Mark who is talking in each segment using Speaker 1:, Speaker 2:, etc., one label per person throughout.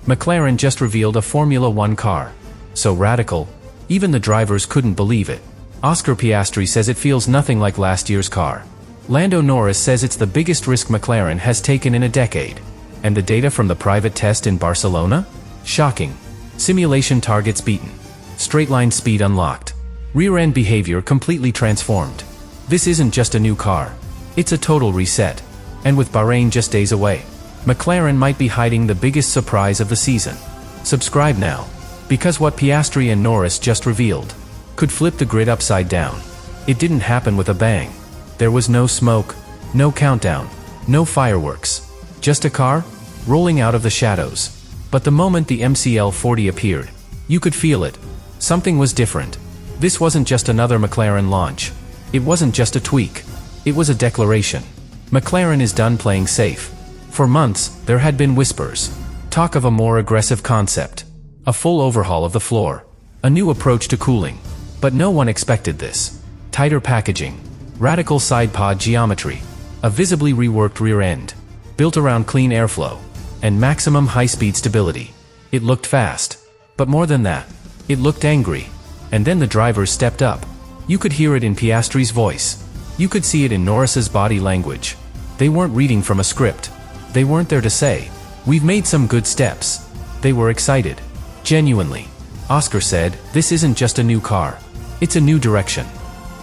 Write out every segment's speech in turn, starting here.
Speaker 1: McLaren just revealed a Formula One car. So radical, even the drivers couldn't believe it. Oscar Piastri says it feels nothing like last year's car. Lando Norris says it's the biggest risk McLaren has taken in a decade. And the data from the private test in Barcelona? Shocking. Simulation targets beaten. Straight-line speed unlocked. Rear-end behavior completely transformed. This isn't just a new car. It's a total reset. And with Bahrain just days away, McLaren might be hiding the biggest surprise of the season. Subscribe now, because what Piastri and Norris just revealed could flip the grid upside down. It didn't happen with a bang. There was no smoke, no countdown, no fireworks. Just a car, rolling out of the shadows. But the moment the MCL40 appeared, you could feel it. Something was different. This wasn't just another McLaren launch. It wasn't just a tweak. It was a declaration. McLaren is done playing safe. For months, there had been whispers. Talk of a more aggressive concept. A full overhaul of the floor. A new approach to cooling. But no one expected this. Tighter packaging. Radical side pod geometry. A visibly reworked rear end. Built around clean airflow. And maximum high-speed stability. It looked fast. But more than that, it looked angry. And then the drivers stepped up. You could hear it in Piastri's voice. You could see it in Norris's body language. They weren't reading from a script. They weren't there to say, "We've made some good steps." They were excited. Genuinely. Oscar said, "This isn't just a new car. It's a new direction."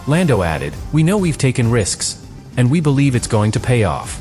Speaker 1: Lando added, "We know we've taken risks. And we believe it's going to pay off."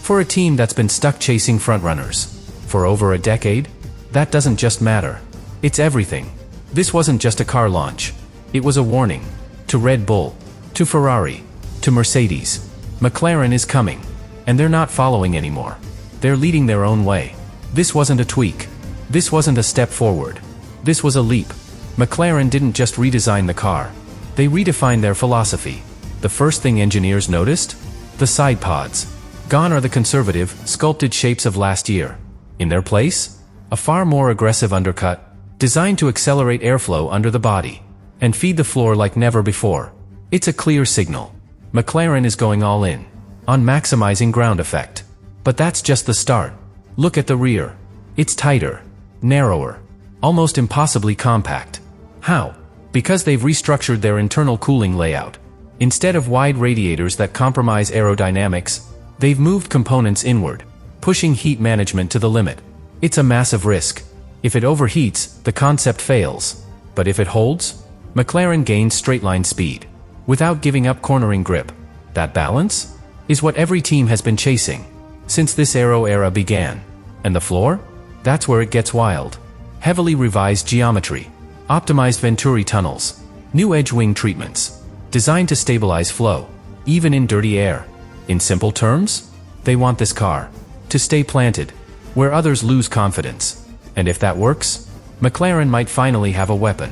Speaker 1: For a team that's been stuck chasing frontrunners for over a decade, that doesn't just matter. It's everything. This wasn't just a car launch. It was a warning. To Red Bull. To Ferrari. To Mercedes. McLaren is coming. And they're not following anymore. They're leading their own way. This wasn't a tweak. This wasn't a step forward. This was a leap. McLaren didn't just redesign the car. They redefined their philosophy. The first thing engineers noticed? The side pods. Gone are the conservative, sculpted shapes of last year. In their place? A far more aggressive undercut, designed to accelerate airflow under the body and feed the floor like never before. It's a clear signal. McLaren is going all in on maximizing ground effect. But that's just the start. Look at the rear. It's tighter, narrower, almost impossibly compact. How? Because they've restructured their internal cooling layout. Instead of wide radiators that compromise aerodynamics, they've moved components inward, pushing heat management to the limit. It's a massive risk. If it overheats, the concept fails. But if it holds, McLaren gains straight-line speed, without giving up cornering grip. That balance is what every team has been chasing since this aero era began. And the floor? That's where it gets wild. Heavily revised geometry, optimized Venturi tunnels, new edge wing treatments, designed to stabilize flow, even in dirty air. In simple terms, they want this car to stay planted where others lose confidence. And if that works, McLaren might finally have a weapon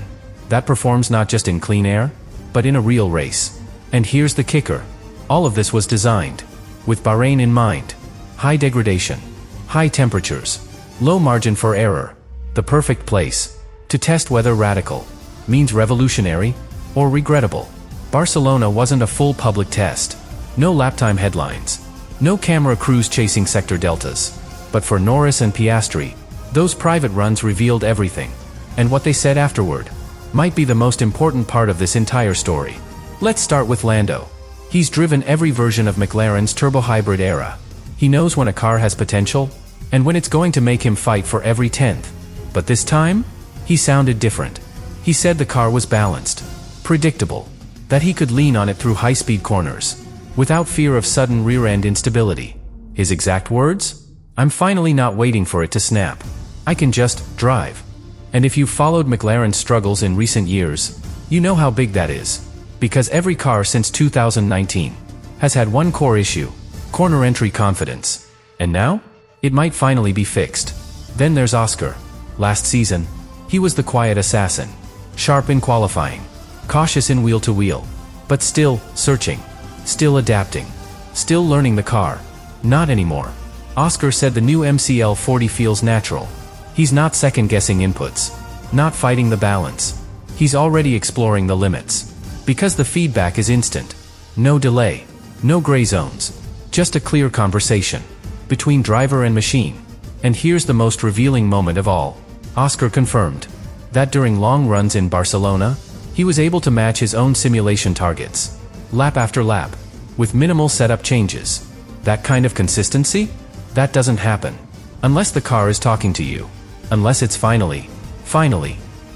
Speaker 1: that performs not just in clean air, but in a real race. And here's the kicker. All of this was designed with Bahrain in mind. High degradation, high temperatures, low margin for error. The perfect place to test whether radical means revolutionary or regrettable. Barcelona wasn't a full public test. No laptime headlines. No camera crews chasing sector deltas. But for Norris and Piastri, those private runs revealed everything. And what they said afterward might be the most important part of this entire story. Let's start with Lando. He's driven every version of McLaren's turbo-hybrid era. He knows when a car has potential, and when it's going to make him fight for every tenth. But this time, he sounded different. He said the car was balanced, predictable, that he could lean on it through high-speed corners, without fear of sudden rear-end instability. His exact words? "I'm finally not waiting for it to snap. I can just drive." And if you've followed McLaren's struggles in recent years, you know how big that is. Because every car since 2019 has had one core issue: corner entry confidence. And now, it might finally be fixed. Then there's Oscar. Last season, he was the quiet assassin. Sharp in qualifying, cautious in wheel-to-wheel, but still searching, still adapting, still learning the car. Not anymore. Oscar said the new MCL40 feels natural. He's not second-guessing inputs, not fighting the balance. He's already exploring the limits. Because the feedback is instant. No delay, no gray zones, just a clear conversation between driver and machine. And here's the most revealing moment of all. Oscar confirmed that during long runs in Barcelona, he was able to match his own simulation targets, lap after lap, with minimal setup changes. That kind of consistency? That doesn't happen unless the car is talking to you. Unless it's finally,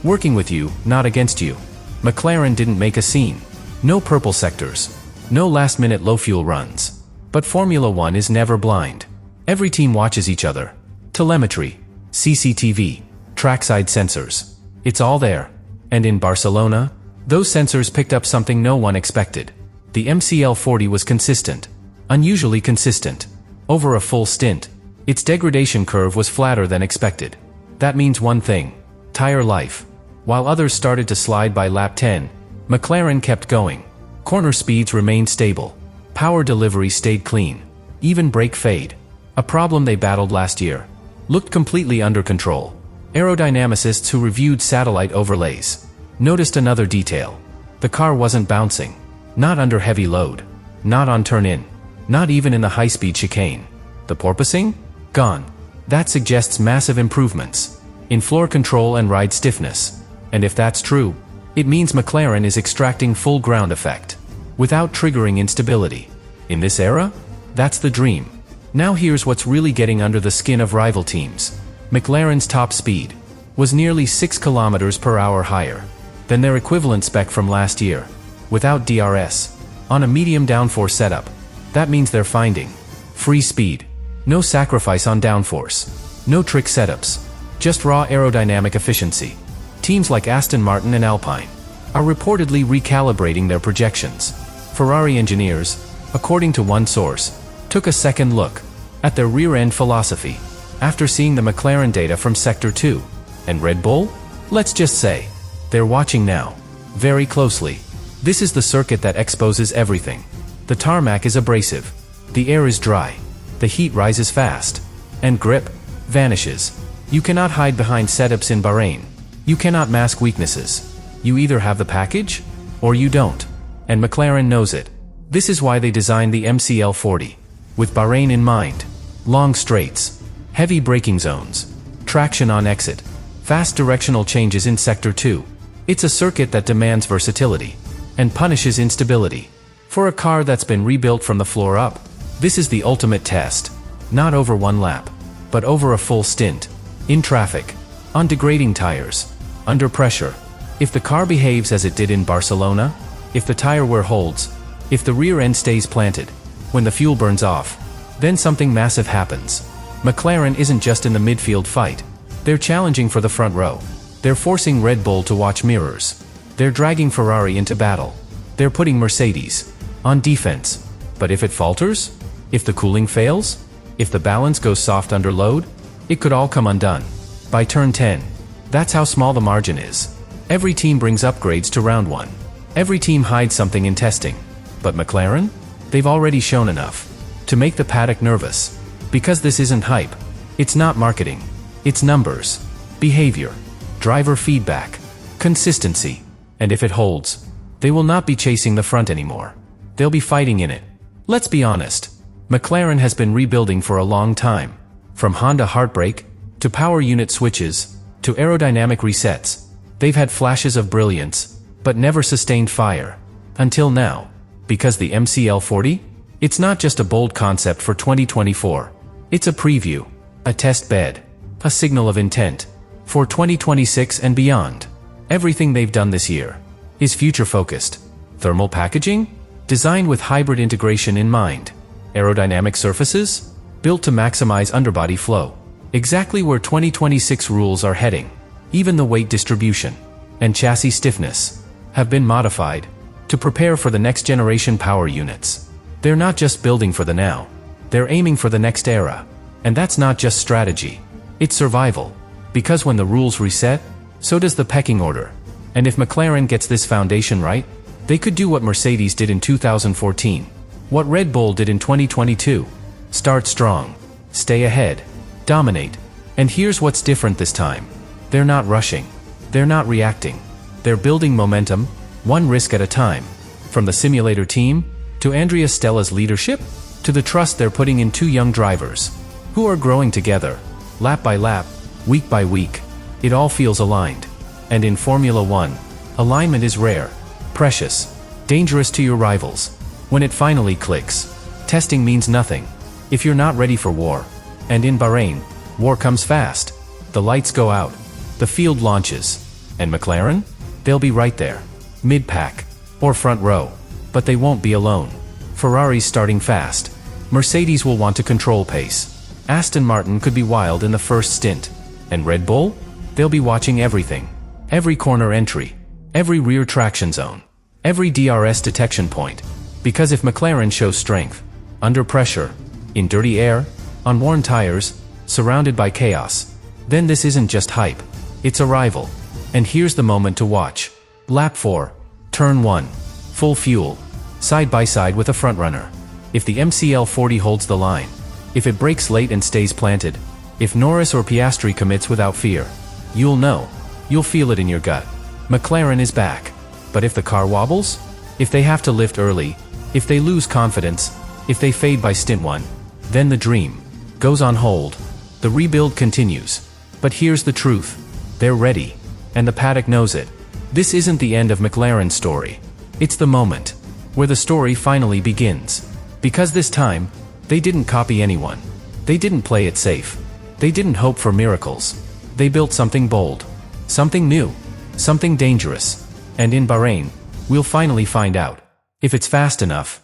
Speaker 1: working with you, not against you. McLaren didn't make a scene. No purple sectors. No last-minute low-fuel runs. But Formula One is never blind. Every team watches each other. Telemetry, CCTV, trackside sensors. It's all there. And in Barcelona, those sensors picked up something no one expected. The MCL40 was consistent. Unusually consistent. Over a full stint, its degradation curve was flatter than expected. That means one thing: tire life. While others started to slide by lap 10, McLaren kept going. Corner speeds remained stable. Power delivery stayed clean. Even brake fade, a problem they battled last year, looked completely under control. Aerodynamicists who reviewed satellite overlays noticed another detail. The car wasn't bouncing. Not under heavy load. Not on turn-in. Not even in the high-speed chicane. The porpoising? Gone. That suggests massive improvements in floor control and ride stiffness. And if that's true, it means McLaren is extracting full ground effect without triggering instability. In this era, that's the dream. Now here's what's really getting under the skin of rival teams. McLaren's top speed was nearly 6 km/h higher than their equivalent spec from last year, without DRS, on a medium downforce setup. That means they're finding free speed. No sacrifice on downforce. No trick setups. Just raw aerodynamic efficiency. Teams like Aston Martin and Alpine are reportedly recalibrating their projections. Ferrari engineers, according to one source, took a second look at their rear-end philosophy after seeing the McLaren data from Sector 2. And Red Bull? Let's just say, they're watching now, very closely. This is the circuit that exposes everything. The tarmac is abrasive. The air is dry. The heat rises fast. And grip vanishes. You cannot hide behind setups in Bahrain. You cannot mask weaknesses. You either have the package, or you don't. And McLaren knows it. This is why they designed the MCL40. With Bahrain in mind. Long straights. Heavy braking zones. Traction on exit. Fast directional changes in Sector 2. It's a circuit that demands versatility. And punishes instability. For a car that's been rebuilt from the floor up, this is the ultimate test. Not over one lap, but over a full stint. In traffic. On degrading tires. Under pressure. If the car behaves as it did in Barcelona, if the tire wear holds, if the rear end stays planted, when the fuel burns off, then something massive happens. McLaren isn't just in the midfield fight. They're challenging for the front row. They're forcing Red Bull to watch mirrors. They're dragging Ferrari into battle. They're putting Mercedes on defense. But if it falters? If the cooling fails? If the balance goes soft under load? It could all come undone by turn 10. That's how small the margin is. Every team brings upgrades to round 1. Every team hides something in testing. But McLaren? They've already shown enough to make the paddock nervous. Because this isn't hype. It's not marketing. It's numbers, behavior, driver feedback, consistency. And if it holds, they will not be chasing the front anymore. They'll be fighting in it. Let's be honest. McLaren has been rebuilding for a long time. From Honda heartbreak, to power unit switches, to aerodynamic resets. They've had flashes of brilliance, but never sustained fire. Until now. Because the MCL40? It's not just a bold concept for 2024. It's a preview, a test bed, a signal of intent. For 2026 and beyond. Everything they've done this year is future-focused. Thermal packaging? Designed with hybrid integration in mind. Aerodynamic surfaces? Built to maximize underbody flow. Exactly where 2026 rules are heading. Even the weight distribution and chassis stiffness have been modified to prepare for the next generation power units. They're not just building for the now. They're aiming for the next era. And that's not just strategy. It's survival. Because when the rules reset, so does the pecking order. And if McLaren gets this foundation right, they could do what Mercedes did in 2014. What Red Bull did in 2022. Start strong. Stay ahead. Dominate. And here's what's different this time. They're not rushing. They're not reacting. They're building momentum, one risk at a time. From the simulator team, to Andrea Stella's leadership, to the trust they're putting in 2 young drivers, who are growing together, Lap by lap, week by week, it all feels aligned. And in Formula One, alignment is rare, precious, dangerous to your rivals. When it finally clicks, testing means nothing if you're not ready for war. And in Bahrain, war comes fast. The lights go out, the field launches, and McLaren? They'll be right there, mid-pack, or front row. But they won't be alone. Ferrari's starting fast. Mercedes will want to control pace. Aston Martin could be wild in the first stint. And Red Bull? They'll be watching everything. Every corner entry, every rear traction zone, every DRS detection point. Because if McLaren shows strength, under pressure, in dirty air, on worn tires, surrounded by chaos, then this isn't just hype, it's arrival. And here's the moment to watch. Lap 4, Turn 1, full fuel, side by side with a frontrunner. If the MCL 40 holds the line, if it brakes late and stays planted, if Norris or Piastri commits without fear, you'll know, you'll feel it in your gut. McLaren is back. But if the car wobbles? If they have to lift early, if they lose confidence, if they fade by stint 1, then the dream goes on hold. The rebuild continues. But here's the truth. They're ready. And the paddock knows it. This isn't the end of McLaren's story. It's the moment where the story finally begins. Because this time, they didn't copy anyone. They didn't play it safe. They didn't hope for miracles. They built something bold. Something new. Something dangerous. And in Bahrain, we'll finally find out if it's fast enough,